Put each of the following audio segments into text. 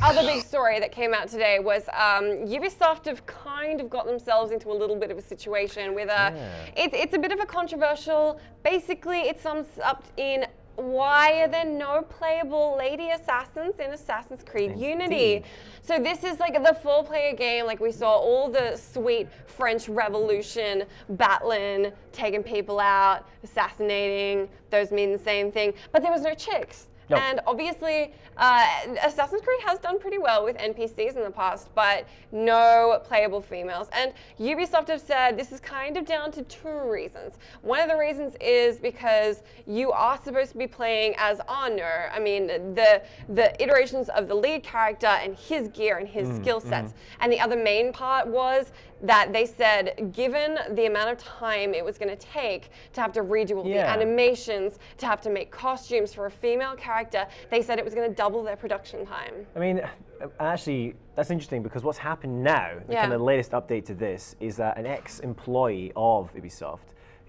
other big story that came out today was Ubisoft have kind of got themselves into a little bit of a situation with it's a bit of a controversial. Basically, it sums up in why are there no playable lady assassins in Assassin's Creed Unity? So this is like the 4-player game, like we saw all the sweet French Revolution battling, taking people out, assassinating, those mean the same thing, but there was no chicks. No. And obviously, Assassin's Creed has done pretty well with NPCs in the past, but no playable females. And Ubisoft have said this is kind of down to 2 reasons. One of the reasons is because you are supposed to be playing as Arnaud. I mean, the iterations of the lead character and his gear and his skill sets. And the other main part was that they said, given the amount of time it was going to take to have to redo all the animations, to have to make costumes for a female character, they said it was going to double their production time. I mean, actually, that's interesting because what's happened now, the kind of latest update to this, is that an ex-employee of Ubisoft,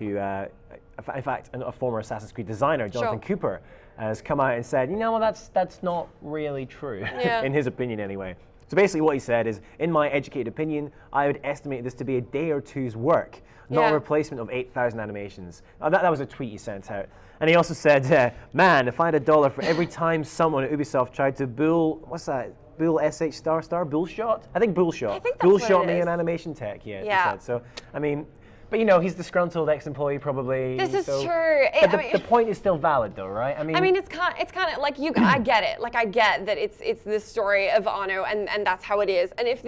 who, in fact, a former Assassin's Creed designer, Jonathan Cooper, has come out and said, you know, well, that's not really true, in his opinion anyway. So basically what he said is, in my educated opinion, I would estimate this to be a day or two's work, not a replacement of 8,000 animations. That was a tweet he sent out. And he also said, man, if I had $1 for every time someone at Ubisoft tried to what's that? Bull SH bullshot? I think bullshot. Bullshot me in animation tech, he said. So, I mean, but you know, he's disgruntled ex-employee probably. This is true. But the point is still valid though, right? I mean, it's kind of like I get it. Like I get that it's this story of Arnaud and that's how it is. And if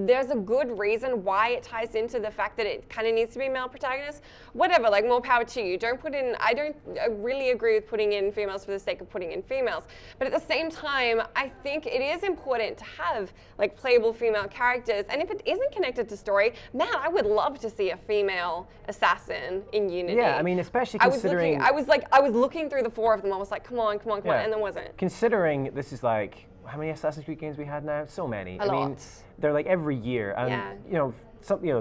there's a good reason why it ties into the fact that it kind of needs to be male protagonist, whatever. Like more power to you. Don't put in. I don't really agree with putting in females for the sake of putting in females. But at the same time, I think it is important to have like playable female characters. And if it isn't connected to story, man, I would love to see a female assassin in Unity. Yeah, I mean, especially considering I was looking through the 4 of them. I was like, come on, and there wasn't. Considering this is like how many Assassin's Creed games we had now? So many. A lot. Mean, they're like every year, and you know,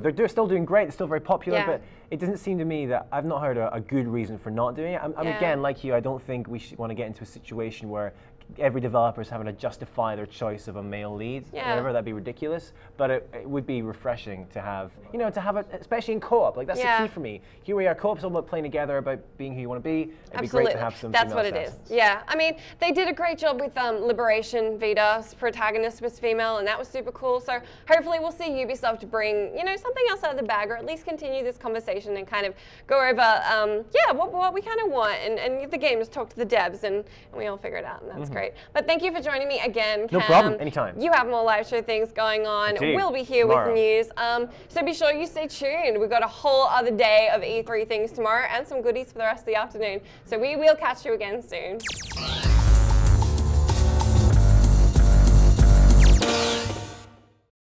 they're still doing great. They're still very popular, but it doesn't seem to me that I've not heard a good reason for not doing it. I'm again, like you, I don't think we should want to get into a situation where every developer is having to justify their choice of a male lead. Whatever, that'd be ridiculous. But it would be refreshing to have, you know, it, especially in co-op. Like that's the key for me. Here we are, co-op's all about playing together, about being who you want to be. It'd be great to have some. That's female what assassins. it is. Yeah, I mean, they did a great job with Liberation. Vita's protagonist was female, and that was super cool. So hopefully we'll see Ubisoft bring, you know, something else out of the bag, or at least continue this conversation and kind of go over, what we kind of want, and the game, just talk to the devs, and we all figure it out, and that's great. But thank you for joining me again, Cam. No problem, anytime. You have more live show things going on. Indeed. We'll be here Tomorrow. with news. So be sure you stay tuned. We've got a whole other day of E3 things tomorrow and some goodies for the rest of the afternoon. So we will catch you again soon.